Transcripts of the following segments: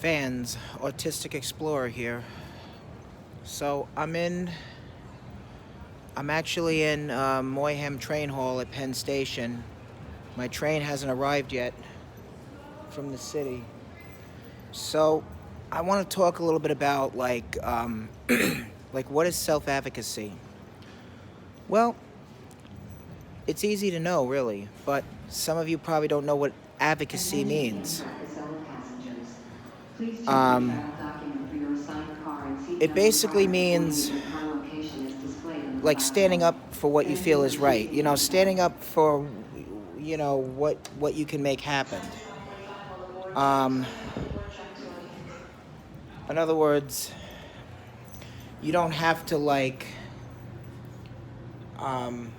fans, Autistic Explorer here. So I'm actually in Moyham Train Hall at Penn Station. My train hasn't arrived yet from the city. So I want to talk a little bit about like what is self-advocacy? Well, it's easy to know really, but some of you probably don't know what advocacy means. Um, it basically means like standing up for what you feel is right. Standing up for what you can make happen. Um, in other words, you don't have to um,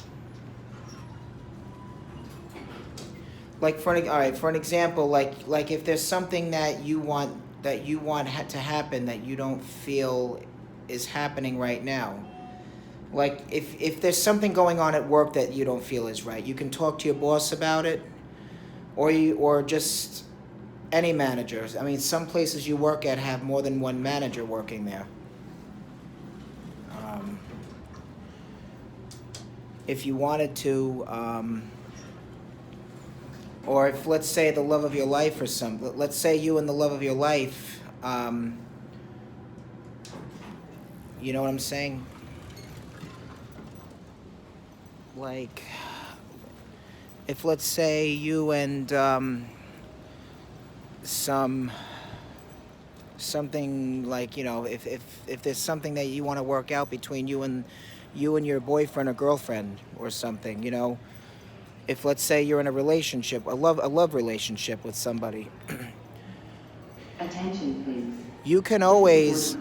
for an example, like if there's something that you want to happen that you don't feel is happening right now. Like if there's something going on at work that you don't feel is right, you can talk to your boss about it, or just any managers. I mean, some places you work at have more than one manager working there. If you wanted to, or if, let's say, the love of your life let's say you and the love of your life, you know what I'm saying? Like, if, let's say, you and something like, if there's something that you want to work out between you and your boyfriend or girlfriend or something, if, let's say, you're in a relationship, a love relationship with somebody, Attention, please. you can always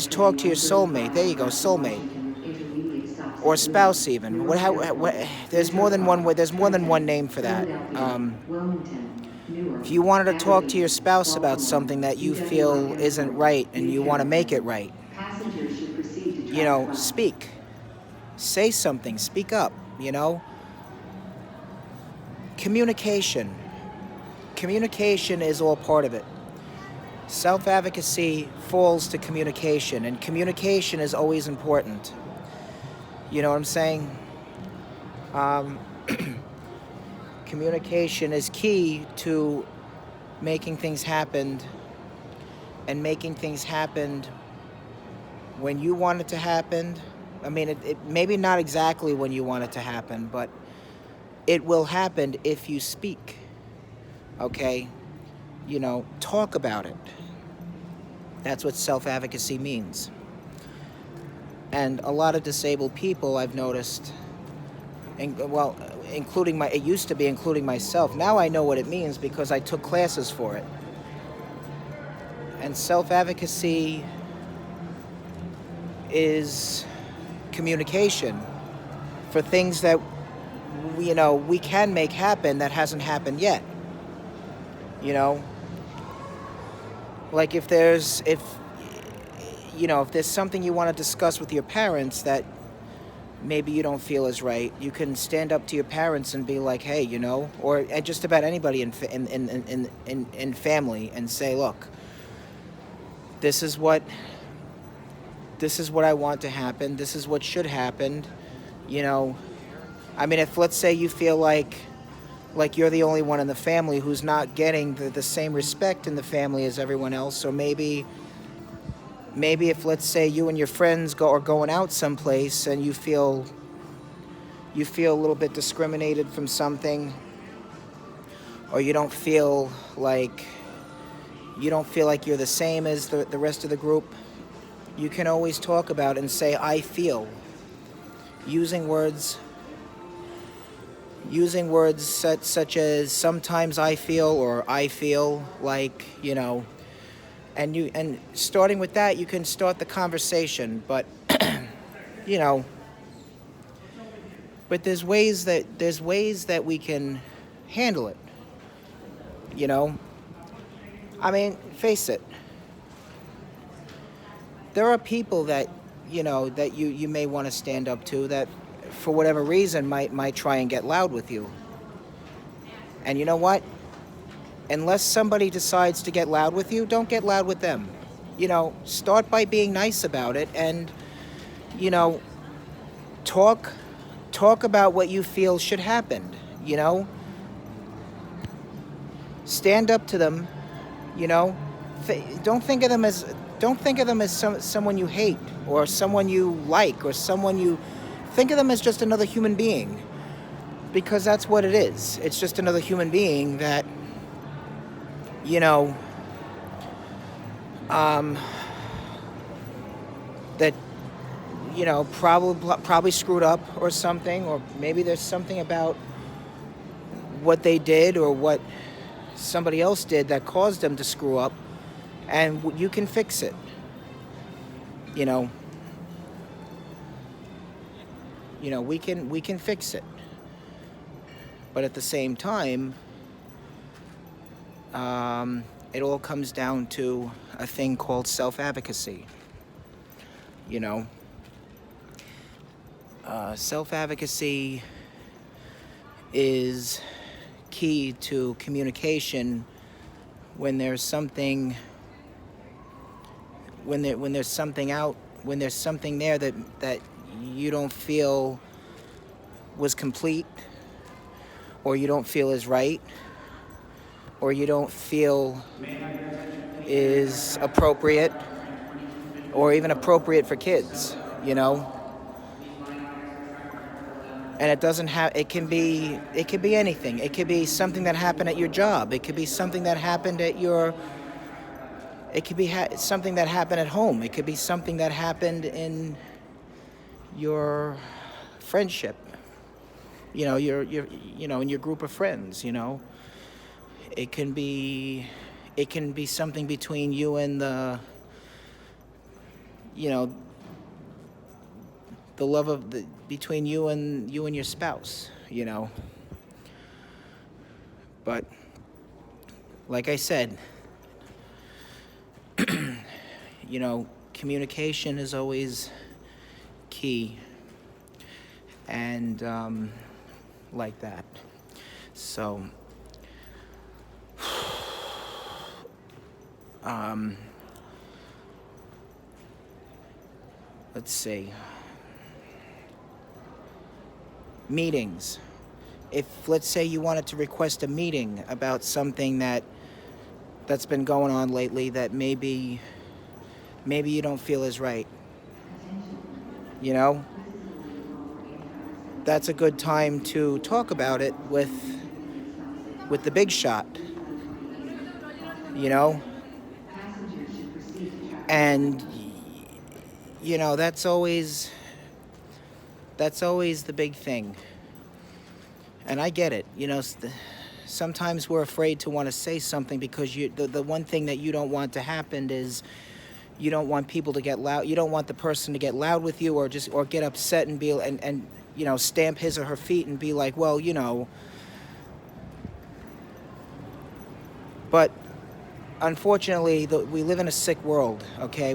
talk to your soulmate. There you go, soulmate, or spouse even. There's more than one way. There's more than one name for that. If you wanted to talk to your spouse about something that you feel isn't right and you want to make it right, speak. Say something. Speak up. Communication. Communication is all part of it. Self-advocacy falls to communication, and communication is always important. You know what I'm saying? Communication is key to making things happen, and making things happen when you want it to happen. I mean, it maybe not exactly when you want it to happen, but it will happen if you speak. Okay? Talk about it. That's what self-advocacy means. And a lot of disabled people, I've noticed, it used to be including myself. Now I know what it means because I took classes for it. And self-advocacy is communication for things that we can make happen that hasn't happened yet. Like if there's something you want to discuss with your parents that maybe you don't feel is right, you can stand up to your parents and be like, hey, or just about anybody in family, and say, look, this is what I want to happen. This is what should happen. I mean, if, let's say, you feel like you're the only one in the family who's not getting the same respect in the family as everyone else, or maybe if, let's say, you and your friends are going out someplace and you feel a little bit discriminated from something, or you don't feel like you're the same as the rest of the group, you can always talk about it and say, I feel, using words such as sometimes I feel, or I feel like, and starting with that, you can start the conversation. But but there's ways that we can handle it. I mean, face it. There are people that that you may want to stand up to that, for whatever reason, might try and get loud with you. And you know what? Unless somebody decides to get loud with you, don't get loud with them. You know, start by being nice about it, and, you know, talk talk about what you feel should happen, you know? Stand up to them, you know? Don't think of them as someone you hate, or someone you like, or someone you think of them as just another human being, because that's what it is. It's just another human being that, you know, that, you know, probably screwed up or something, or maybe there's something about what they did or what somebody else did that caused them to screw up, and you can fix it. You know, we can fix it. But at the same time, it all comes down to a thing called self-advocacy. You know, self-advocacy is key to communication when there's something when there's something there that you don't feel was complete, or you don't feel is right, or you don't feel is appropriate, or even appropriate for kids, you know. And it can be anything. It could be something that happened at your job. It could be something that happened something that happened at home. It could be something that happened in your friendship, you know, in your group of friends, you know. It can be something between you and the love between you and your spouse, you know. But like I said, you know, communication is always key, and like that. So let's see. Meetings. If, let's say, you wanted to request a meeting about something that's been going on lately that maybe you don't feel is right, you know, that's a good time to talk about it with the big shot, you know. And, you know, that's always the big thing. And I get it, you know. Sometimes we're afraid to want to say something because the one thing that you don't want to happen is you don't want people to get loud. You don't want the person to get loud with you, or get upset and you know, stamp his or her feet and be like, well, you know. But unfortunately, we live in a sick world. Okay,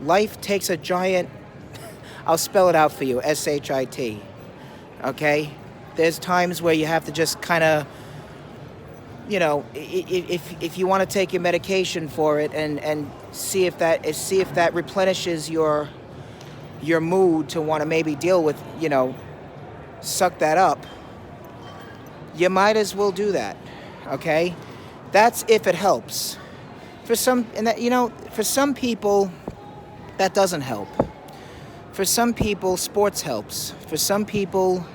life takes a giant. I'll spell it out for you. SHIT. Okay? There's times where you have to just kind of, you know, if you want to take your medication for it and see if that replenishes your mood to want to maybe deal with, you know, suck that up, you might as well do that. Okay? That's if it helps. For some people, that doesn't help. For some people, sports helps. For some people,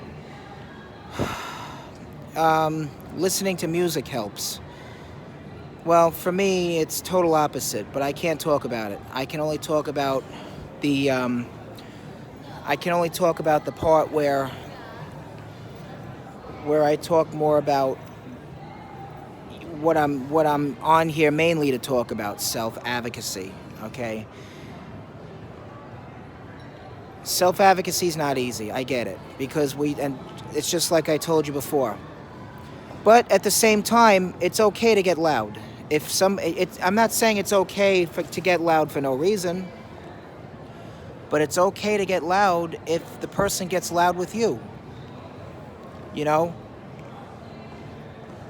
listening to music helps. Well, for me, it's total opposite, but I can't talk about it. I can only talk about the part where I talk more about what I'm on here mainly to talk about, self-advocacy, okay? Self-advocacy is not easy. I get it, because and it's just like I told you before. But at the same time, it's okay to get loud. I'm not saying it's okay to get loud for no reason, but it's okay to get loud if the person gets loud with you. You know,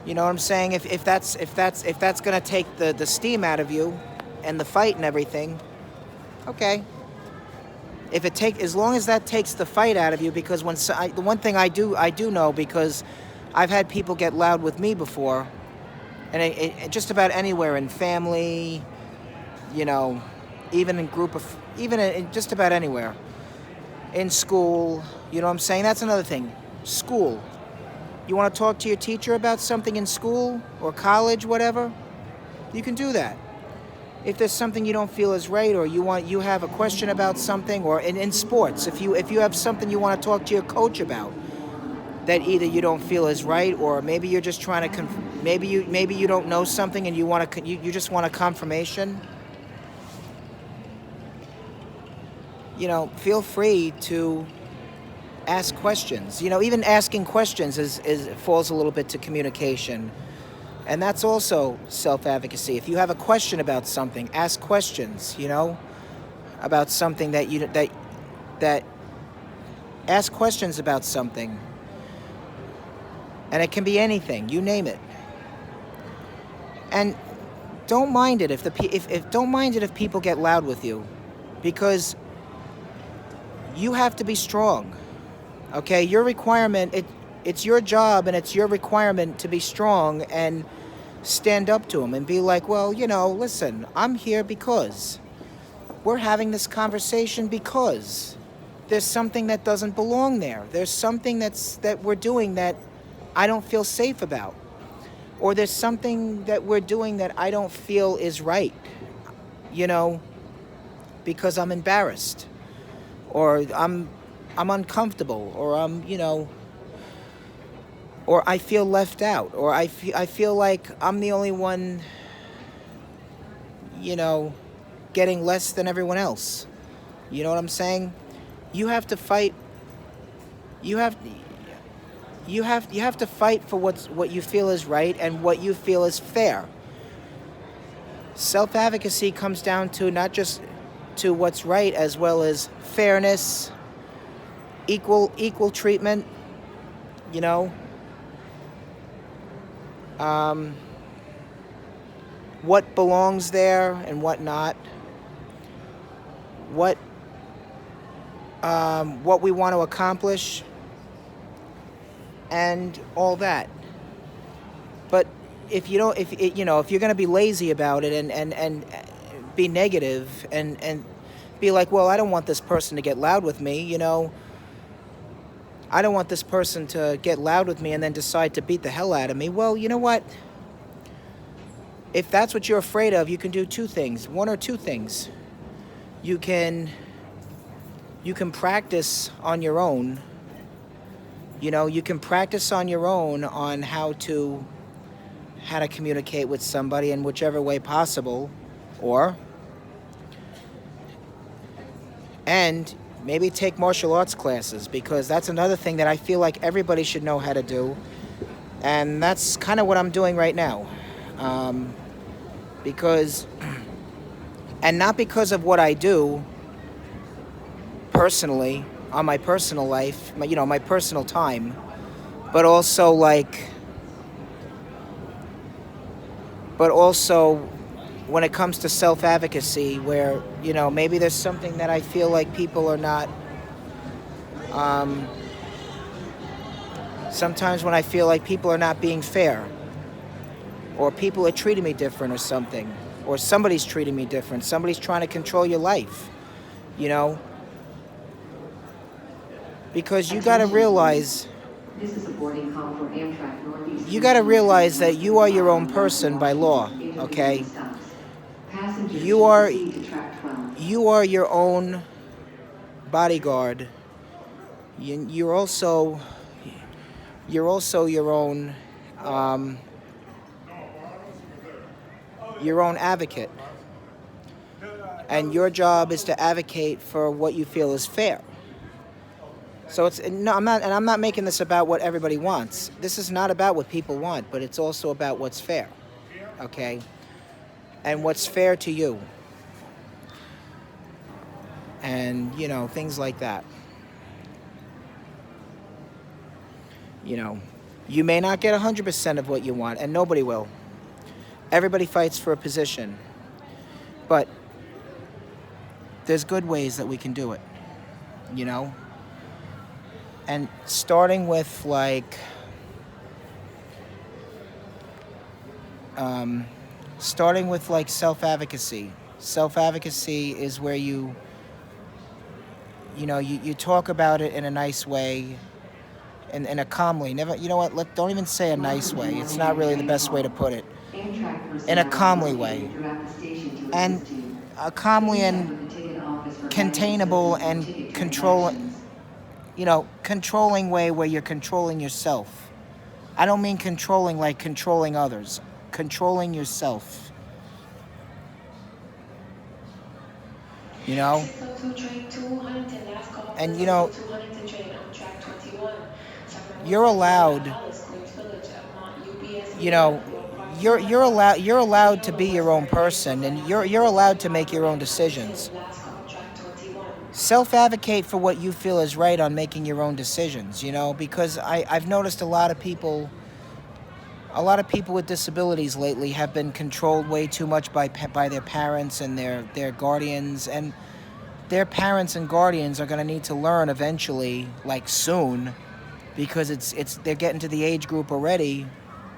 You know what I'm saying? If that's going to take the steam out of you and the fight and everything, okay. If it take as long as that takes the fight out of you, because the one thing I do know, because I've had people get loud with me before, and just about anywhere in family, you know, even in group of even in just about anywhere in school. You know what I'm saying? That's another thing. School. You want to talk to your teacher about something in school or college, whatever? You can do that. If there's something you don't feel is right, or you have a question about something, or in sports, if you have something you want to talk to your coach about that either you don't feel is right, or maybe you're just trying to maybe you don't know something and you just want a confirmation, feel free to ask questions. Even asking questions is falls a little bit to communication. And that's also self-advocacy. If you have a question about something, ask questions, about something that ask questions about something. And it can be anything, you name it. And don't mind it if don't mind it if people get loud with you, because you have to be strong. Okay, your requirement, it's your job and it's your requirement to be strong and stand up to them and be like, well, listen, I'm here because we're having this conversation because there's something that doesn't belong there. There's something that we're doing that I don't feel safe about. Or there's something that we're doing that I don't feel is right, because I'm embarrassed, or I'm uncomfortable, or or I feel left out, or I feel like I'm the only one, getting less than everyone else. You know what I'm saying? You have to fight. You have to fight for what you feel is right and what you feel is fair. Self-advocacy comes down to not just to what's right, as well as fairness, equal treatment, what belongs there and what not, what we want to accomplish, and all that. But if you don't, if you're going to be lazy about it and be negative and be like, well, I don't want this person to get loud with me, I don't want this person to get loud with me and then decide to beat the hell out of me. Well, you know what? If that's what you're afraid of, you can do one or two things. You can practice on your own. You can practice on your own on how to communicate with somebody in whichever way possible, and maybe take martial arts classes, because that's another thing that I feel like everybody should know how to do, and that's kind of what I'm doing right now, because, and not because of what I do personally on my personal life, my personal time, but also when it comes to self-advocacy, where, maybe there's something that I feel like people are not, sometimes when I feel like people are not being fair, or people are treating me different or something, or somebody's treating me different, somebody's trying to control your life, because you got to realize, This is a boarding call for Amtrak Northeast. you got to realize that you are your own person by law, okay? Passengers You should are proceed to track 12. you are your own bodyguard. You're also um, your own advocate, and your job is to advocate for what you feel is fair. So I'm not making this about what everybody wants. This is not about what people want, but it's also about what's fair, okay? And what's fair to you. And, things like that. You may not get 100% of what you want, and nobody will. Everybody fights for a position. But there's good ways that we can do it, you know? And starting with like self-advocacy. Self-advocacy is where you talk about it in a nice way, in a calmly. Never, you know what? Don't even say a nice way. It's not really the best way to put it. In a calmly way, and a calmly and containable and controlling way where you're controlling yourself. I don't mean controlling like controlling others. Controlling yourself. You know? And you're allowed, you know, you're allowed to be your own person, and you're allowed to make your own decisions. Self-advocate for what you feel is right on making your own decisions, because I've noticed a lot of people with disabilities lately have been controlled way too much by their parents and their guardians, and their parents and guardians are going to need to learn eventually, like soon, because they're getting to the age group already.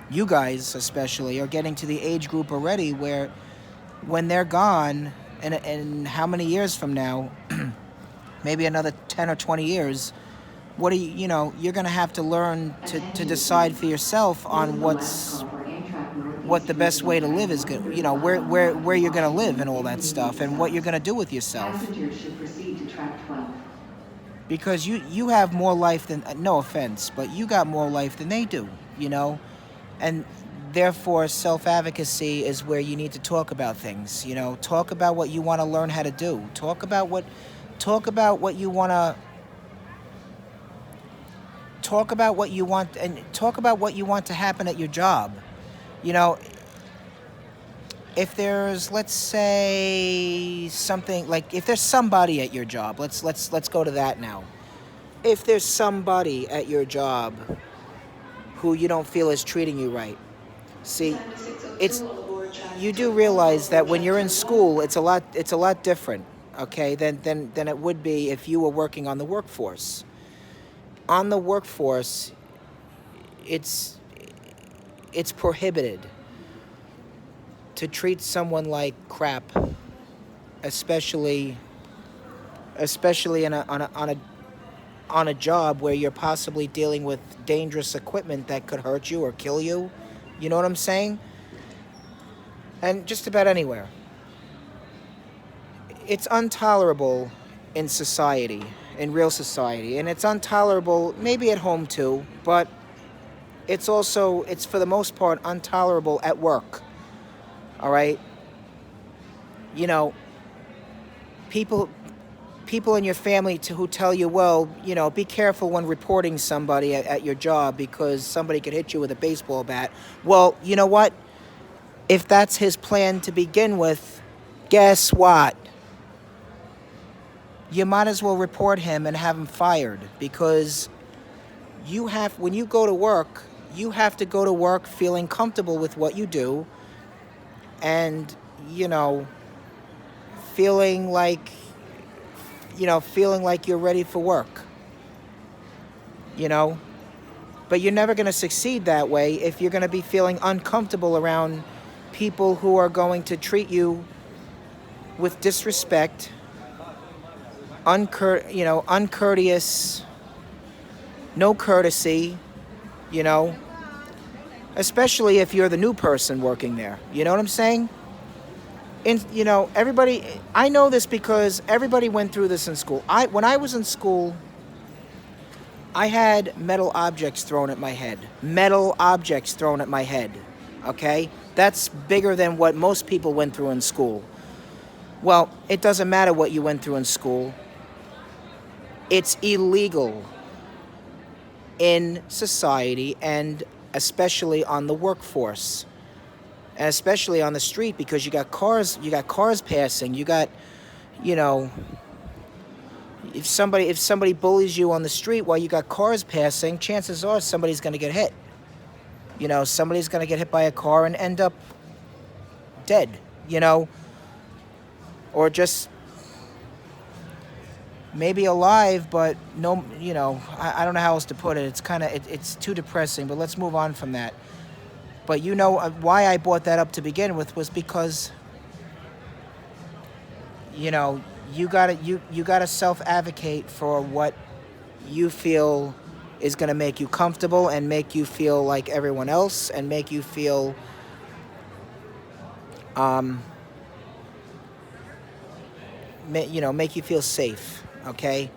You guys especially are getting to the age group already where when they're gone, and how many years from now, maybe another 10 or 20 years, you're going to have to learn to decide for yourself on what the best way to live is, where you're going to live and all that stuff, and what you're going to do with yourself. Passengers should proceed to track 12. Because you have more life than, no offense, but you got more life than they do, and therefore self-advocacy is where you need to talk about things, talk about what you want to learn how to do, talk about what you want to talk about what you want, and talk about what you want to happen at your job. If there's, let's say, something like, if there's somebody at your job, let's go to that now. If there's somebody at your job who you don't feel is treating you right, see, you do realize that when you're in school, it's a lot different, okay, than it would be if you were working on the workforce. On the workforce, it's prohibited to treat someone like crap, especially on a job where you're possibly dealing with dangerous equipment that could hurt you or kill you. You know what I'm saying? And just about anywhere. It's intolerable in society, in real society, and it's intolerable maybe at home too, but it's for the most part intolerable at work. All right? People in your family who tell you, well, be careful when reporting somebody at your job because somebody could hit you with a baseball bat. Well, you know what? If that's his plan to begin with, guess what? You might as well report him and have him fired, because when you go to work, you have to go to work feeling comfortable with what you do, and, feeling like you're ready for work, But you're never going to succeed that way if you're going to be feeling uncomfortable around people who are going to treat you with disrespect, uncourteous, no courtesy, especially if you're the new person working there. You know what I'm saying? And, everybody, I know this because everybody went through this in school. When I was in school, I had metal objects thrown at my head. Metal objects thrown at my head, okay? That's bigger than what most people went through in school. Well, it doesn't matter what you went through in school. It's illegal in society, and especially on the workforce, and especially on the street, because you got cars passing. You got, if somebody bullies you on the street while you got cars passing, chances are somebody's going to get hit. Somebody's going to get hit by a car and end up dead, you know, or just maybe alive, but no, I don't know how else to put it. It's too depressing, but let's move on from that. But why I brought that up to begin with was because, you know, you gotta self-advocate for what you feel is gonna make you comfortable and make you feel like everyone else and make you feel, make you feel safe, okay?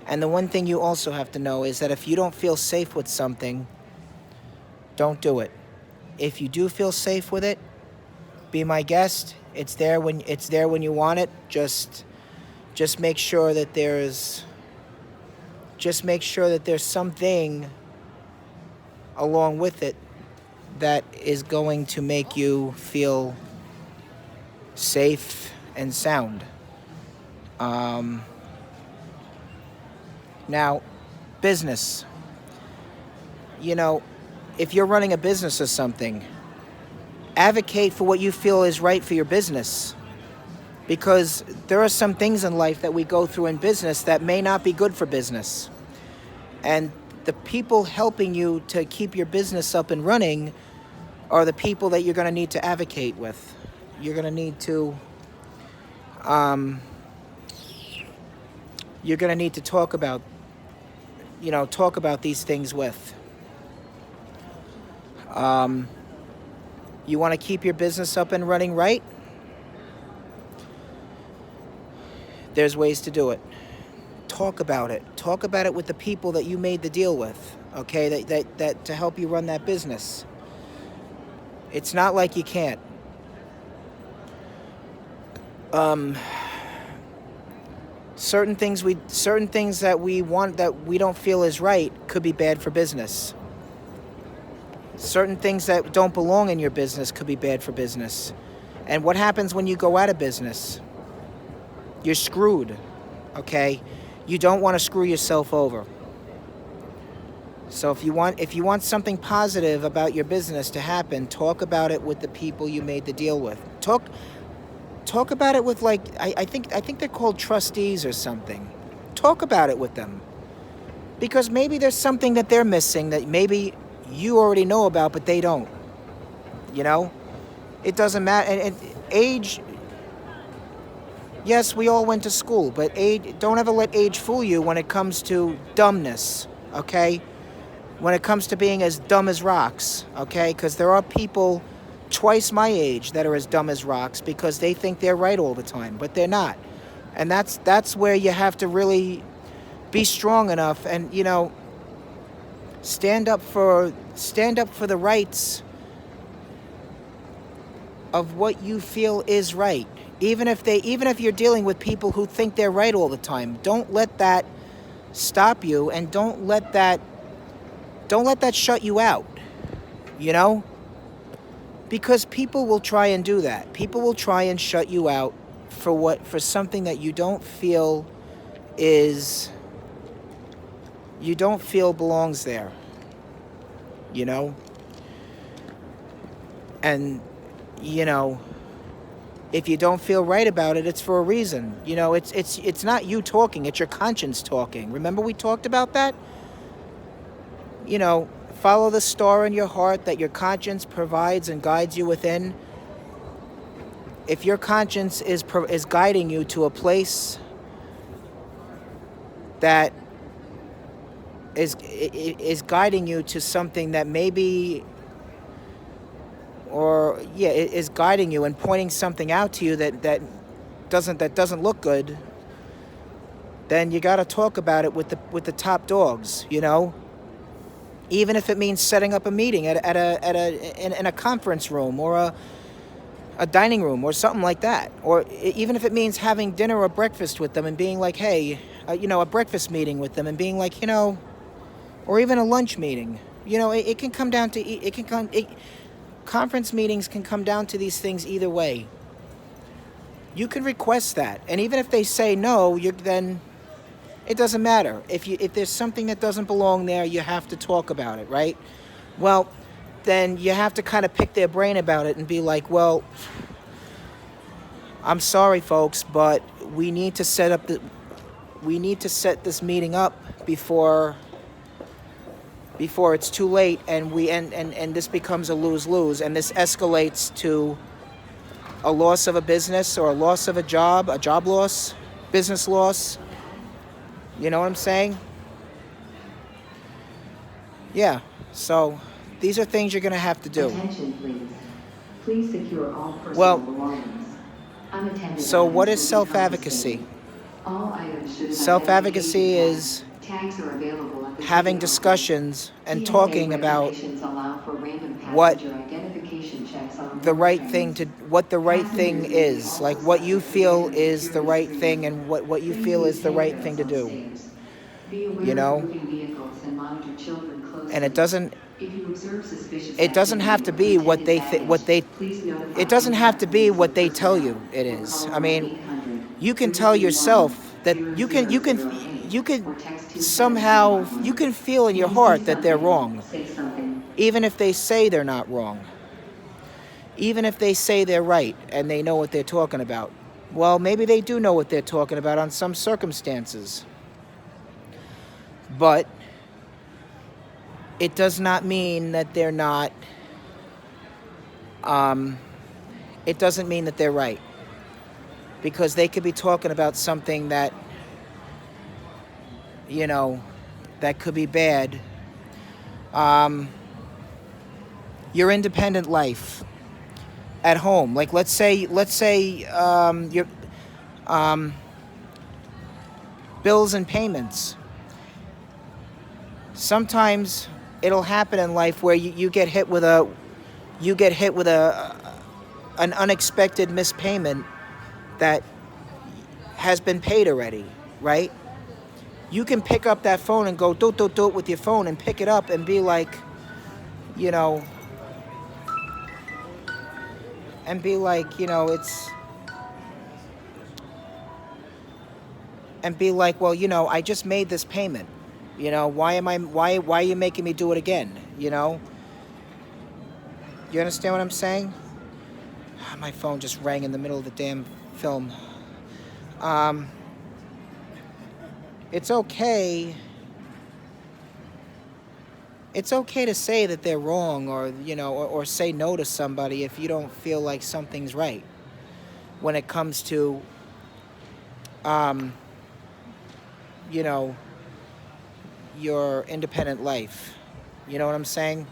And the one thing you also have to know is that if you don't feel safe with something, don't do it. If you do feel safe with it, be my guest. It's there when you want it. Just make sure that there's something along with it that is going to make you feel safe and sound. Now, business. If you're running a business or something, advocate for what you feel is right for your business. Because there are some things in life that we go through in business that may not be good for business. And the people helping you to keep your business up and running are the people that you're going to need to advocate with. You're going to need to talk about these things with. You want to keep your business up and running right? There's ways to do it. Talk about it. Talk about it with the people that you made the deal with, okay? That to help you run that business. It's not like you can't. Certain things that we want that we don't feel is right could be bad for business. Certain things that don't belong in your business could be bad for business. And what happens when you go out of business? You're screwed, okay? You don't want to screw yourself over. So if you want something positive about your business to happen, talk about it with the people you made the deal with. Talk about it with, like, I think they're called trustees or something. Talk about it with them. Because maybe there's something that they're missing that maybe you already know about, but they don't. It doesn't matter. And age, yes, we all went to school, but don't ever let age fool you when it comes to dumbness, okay? When it comes to being as dumb as rocks, okay? Because there are people twice my age that are as dumb as rocks because they think they're right all the time, but they're not. And that's where you have to really be strong enough and, stand up for the rights of what you feel is right. Even if you're dealing with people who think they're right all the time, don't let that stop you, and don't let that shut you out. Because people will try and do that. People will try and shut you out for something that you don't feel belongs there. And if you don't feel right about it, it's for a reason. It's not you talking, it's your conscience talking. Remember we talked about that? Follow the star in your heart that your conscience provides and guides you within. If your conscience is guiding you to a place that is guiding you to something that maybe, is guiding you and pointing something out to you that doesn't look good, then you got to talk about it with the top dogs. Even if it means setting up a meeting in a conference room or a dining room or something like that, or even if it means having dinner or breakfast with them and being like, hey, a breakfast meeting with them and being like, or even a lunch meeting. It can come down to conference meetings can come down to these things either way. You can request that, and even if they say no, then it doesn't matter. If there's something that doesn't belong there, you have to talk about it, right? Well, then you have to kind of pick their brain about it and be like, well, I'm sorry, folks, but we need to set this meeting up before it's too late, and this becomes a lose-lose, and this escalates to a loss of a business or a loss of a job loss, business loss. You know what I'm saying? Yeah. So these are things you're going to have to do. Attention, please. Please secure all personal Well, belongings. Unattended so what items is will be self-advocacy? confiscated. All items should have Self-advocacy identification is tags are available at the having ticket office. discussions and TSA talking about regulations allow for random what passenger identification checks on the board right trains. thing to what the right thing Passengers may is, also like what you subject to feel random is the security right thing screening. and what you Please feel use is the right thing handguards to on do. stairs. Be aware You know? of moving vehicles and monitor children closely. And it doesn't If you observe suspicious have to be what they please notify it doesn't have to be what they tell personnel you it or is. call I mean, 1-800 you can tell yourself that you can or text somehow 27711. you can feel in your Please heart say that they're something. wrong, Say something. even if they say they're not wrong. Even if they say they're right and they know what they're talking about. Well, maybe they do know what they're talking about on some circumstances. But it does not mean that they're not, it doesn't mean that they're right. Because they could be talking about something that, that could be bad. Your independent life at home. Like let's say your bills and payments. Sometimes it'll happen in life where you get hit with an unexpected missed payment that has been paid already, right? You can pick up that phone and go do it with your phone and pick it up and be like, well, I just made this payment. Why are you making me do it again? You understand what I'm saying? My phone just rang in the middle of the damn film. It's okay. It's okay to say that they're wrong or say no to somebody if you don't feel like something's right when it comes to, your independent life. You know what I'm saying?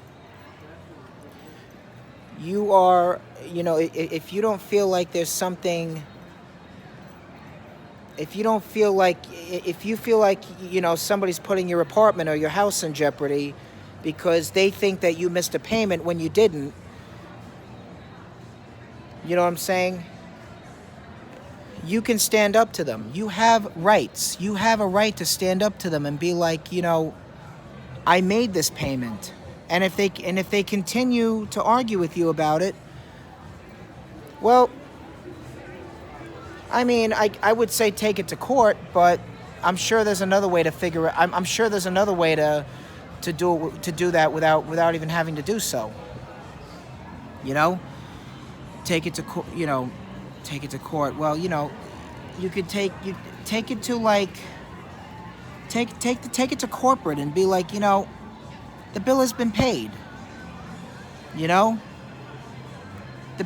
You are, if you don't feel like there's something, if you feel like, somebody's putting your apartment or your house in jeopardy because they think that you missed a payment when you didn't, you know what I'm saying? You can stand up to them. You have rights. You have a right to stand up to them and be like, I made this payment. And if they continue to argue with you about it, well, I mean, I would say take it to court, but I'm sure there's another way to figure it. I'm sure there's another way to do that without even having to do so. Take it to take it to court. Well, you could take it to like take it to corporate and be like, the bill has been paid. The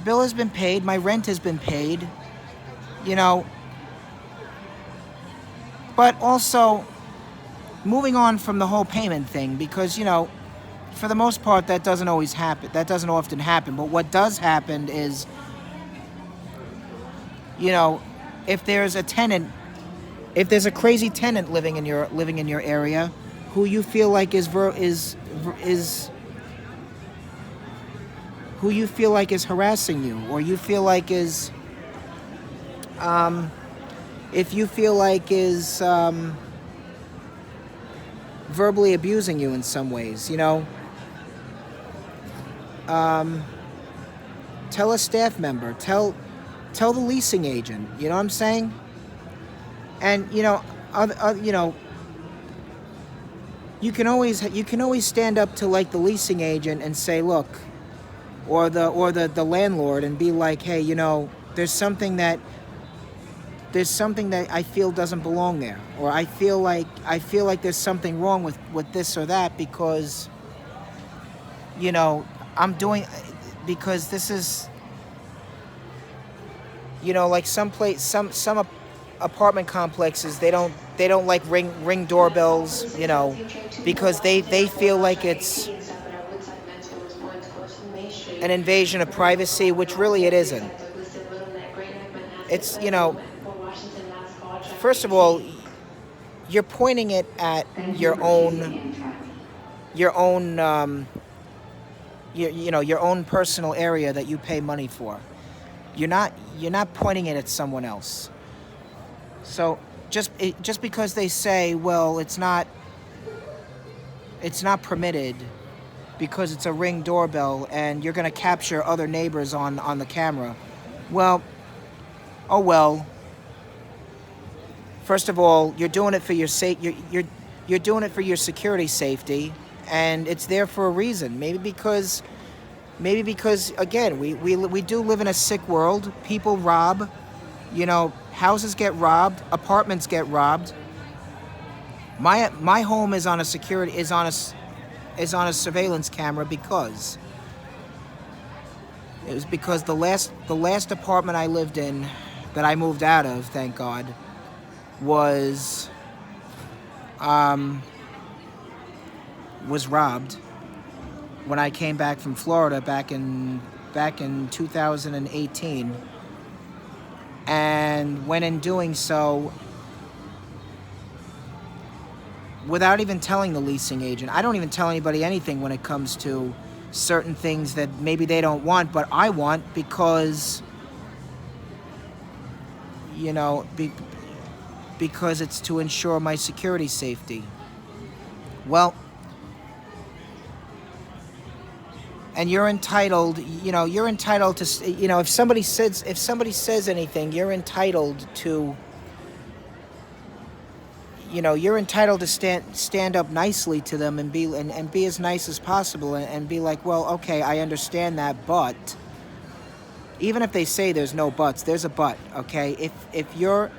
bill has been paid. My rent has been paid. But also moving on from the whole payment thing, because for the most part that doesn't always happen. That doesn't often happen. But what does happen is, if there's a crazy tenant living in your area, who you feel like is harassing you, or you feel like is, if you feel like is verbally abusing you in some ways, tell a staff member, tell the leasing agent. You know what I'm saying? And you can always stand up to like the leasing agent and say, look, or the landlord, and be like, hey, there's something that I feel doesn't belong there, or I feel like there's something wrong with this or that, because you know I'm doing because this is like some apartment complexes, they don't like ring doorbells, because they feel like it's an invasion of privacy, which really it isn't. It's first of all, you're pointing it at Thank you your for choosing own Amtrak. your own your own personal area that you pay money for. You're not pointing it at someone else. So just because they say, well, it's not permitted because it's a ring doorbell and you're going to capture other neighbors on the camera. Well, oh well. First of all, you're doing it for your you're doing it for your security safety, and it's there for a reason. Maybe because again, we do live in a sick world. People rob, houses get robbed, apartments get robbed. My home is on a surveillance camera because the last apartment I lived in, that I moved out of, thank God, was was robbed when I came back from Florida back in 2018. And when in doing so, without even telling the leasing agent, I don't even tell anybody anything when it comes to certain things that maybe they don't want, but I want, because you know, be, because it's to ensure my security safety. Well, and you're entitled to, if somebody says anything, you're entitled to stand up nicely to them, and be as nice as possible, and be like, well, okay, I understand that, but even if they say there's no buts, there's a but, okay? If you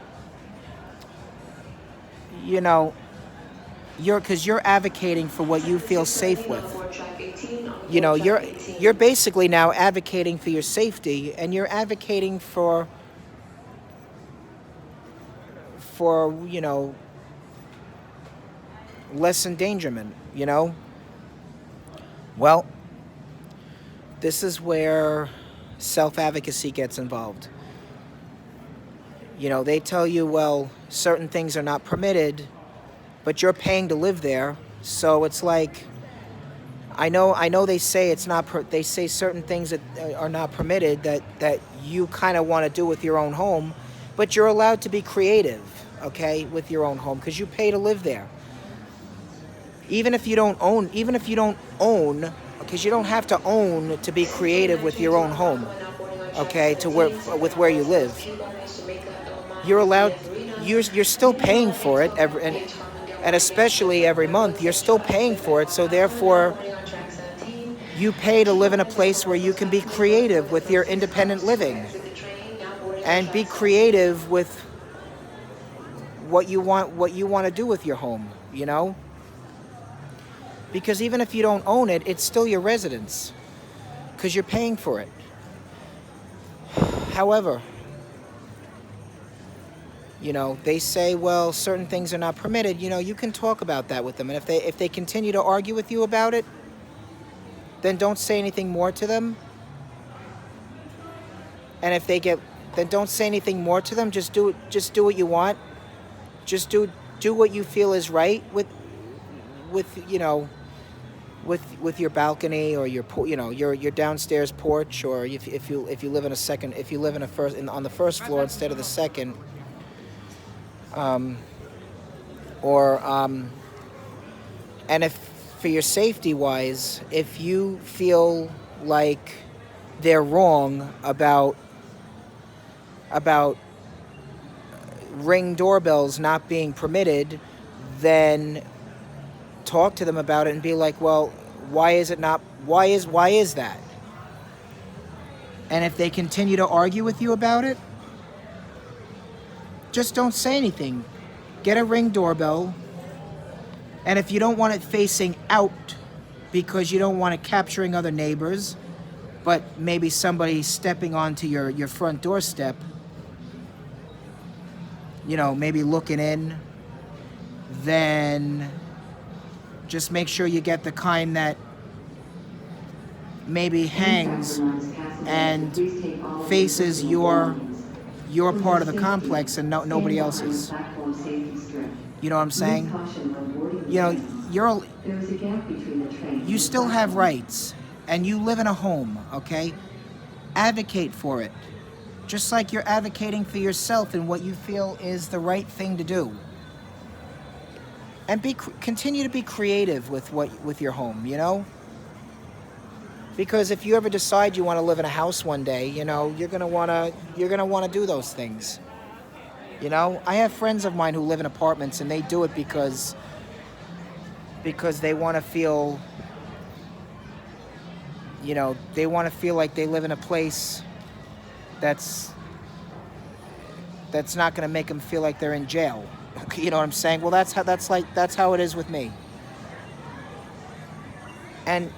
know because you're advocating for what you feel safe with. You're basically now advocating for your safety, and you're advocating for less endangerment. Well, this is where self-advocacy gets involved. They tell you, well, certain things are not permitted, but you're paying to live there. So it's like, I know they say it's not they say certain things that are not permitted, that you kind of want to do with your own home, but you're allowed to be creative, okay, with your own home, because you pay to live there. Even if you don't own, because you don't have to own to be creative with your own home, okay, with where you live. You're allowed. You're still paying for it and especially every month. You're still paying for it, so therefore you pay to live in a place where you can be creative with your independent living, and be creative with what you want to do with your home. Because even if you don't own it, it's still your residence, because you're paying for it. However, they say, well, certain things are not permitted. You can talk about that with them, and if they continue to argue with you about it, then don't say anything more to them. And then don't say anything more to them. Just do what you want. Just do what you feel is right with your balcony, or your downstairs porch, or if you live in a second, if you live on the first floor instead of the second, or and if, for your safety wise, if you feel like they're wrong about ring doorbells not being permitted, then talk to them about it and be like, well, why is it not, why is that? And if they continue to argue with you about it, just don't say anything. Get a Ring doorbell. And if you don't want it facing out because you don't want it capturing other neighbors, but maybe somebody stepping onto your front doorstep, maybe looking in, then just make sure you get the kind that maybe hangs and faces your part of the complex and nobody else's. You know what I'm saying? You still have rights and you live in a home, okay? Advocate for it. Just like you're advocating for yourself and what you feel is the right thing to do. And continue to be creative with your home, Because if you ever decide you want to live in a house one day, you're gonna wanna do those things. I have friends of mine who live in apartments and they do it because they want to feel, they want to feel like they live in a place that's not going to make them feel like they're in jail. You know what I'm saying? Well, that's how it is with me. And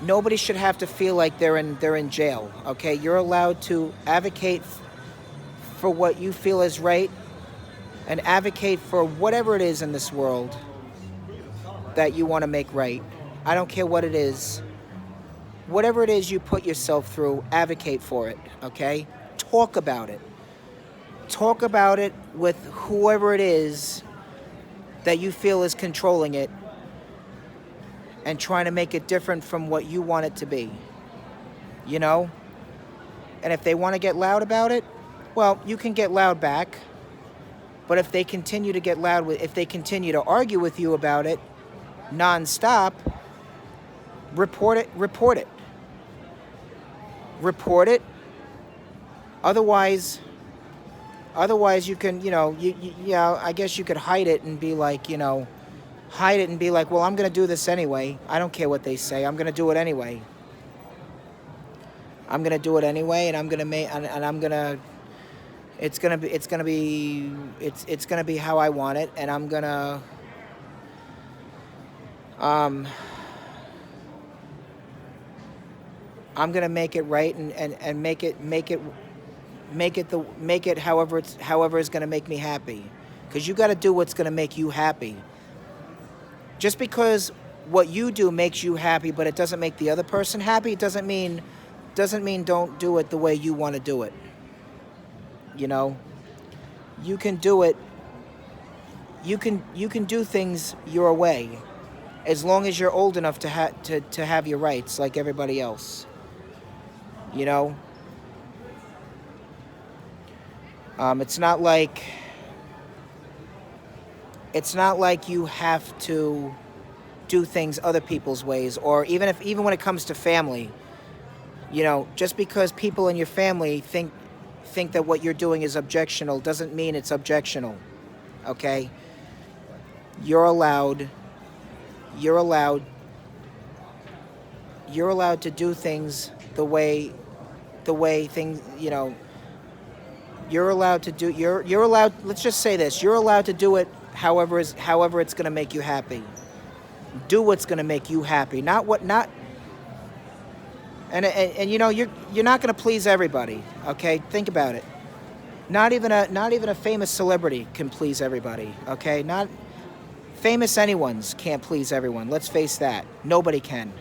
nobody should have to feel like they're in jail. Okay, you're allowed to advocate for what you feel is right, and advocate for whatever it is in this world that you want to make right. I don't care what it is. Whatever it is you put yourself through, advocate for it. Okay, talk about it. Talk about it with whoever it is that you feel is controlling it and trying to make it different from what you want it to be. And if they want to get loud about it, well, you can get loud back. But if they continue to get loud, if they continue to argue with you about it nonstop, report it. Report it. Otherwise you can, I guess you could hide it and be like, well, I'm going to do this anyway. I don't care what they say. I'm going to do it anyway. And I'm going to make, and I'm going to, it's going to be how I want it. And I'm going to, I'm going to make it right and make it however is going to make me happy. Because you got to do what's going to make you happy. Just because what you do makes you happy, but it doesn't make the other person happy, doesn't mean don't do it the way you want to do it. You can do it. You can do things your way, as long as you're old enough to have your rights like everybody else. It's not like you have to do things other people's ways, or even when it comes to family, just because people in your family think that what you're doing is objectionable doesn't mean it's objectionable. Okay? You're allowed to do things the way things, you're allowed to do, you're allowed, let's just say this, you're allowed to do it however it's going to make you happy. Do what's going to make you happy, and you're not going to please everybody, okay? Think about it. Not even a famous celebrity can please everybody, okay? Not famous anyone's can't please everyone. Let's face that. Nobody can.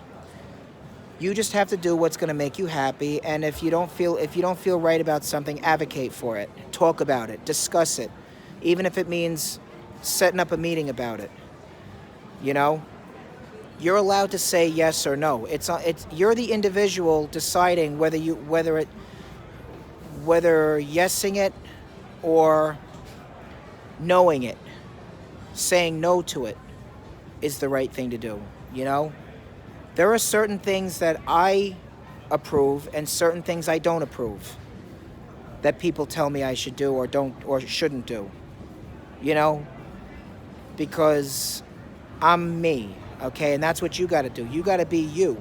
You just have to do what's going to make you happy, and if you don't feel right about something, advocate for it. Talk about it. Discuss it. Even if it means setting up a meeting about it. You're allowed to say yes or no. It's you're the individual deciding whether yesing it or knowing it, saying no to it is the right thing to do. There are certain things that I approve and certain things I don't approve that people tell me I should do or shouldn't do. Because I'm me, Okay, and that's what you got to do. You got to be you.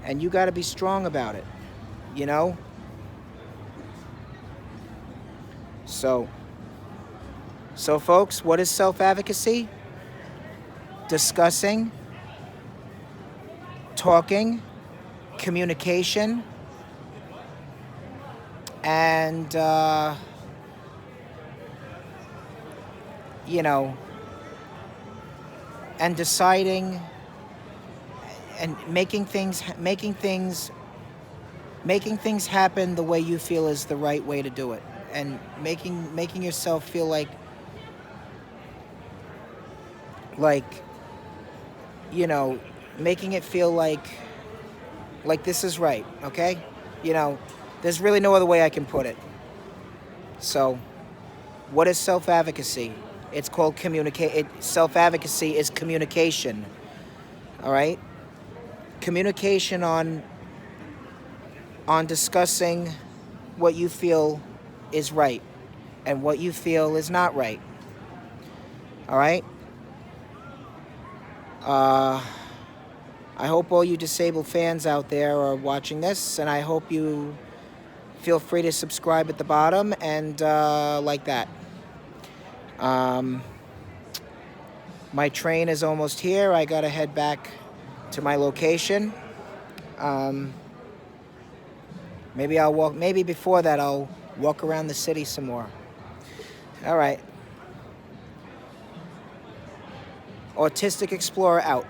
And you got to be strong about it, you know? So folks, what is self-advocacy? Discussing, talking, communication, and, you know, and deciding and making things happen the way you feel is the right way to do it, and making yourself feel like you know, making it feel like this is right. Okay, you know, there's really no other way I can put it. So what is self-advocacy? It's called self-advocacy is communication. All right, communication on discussing what you feel is right and what you feel is not right. All right. I hope all you disabled fans out there are watching this, and I hope you feel free to subscribe at the bottom and like that. My train is almost here. I gotta head back to my location. Maybe I'll walk. Maybe before that, I'll walk around the city some more. All right. Autistic Explorer out.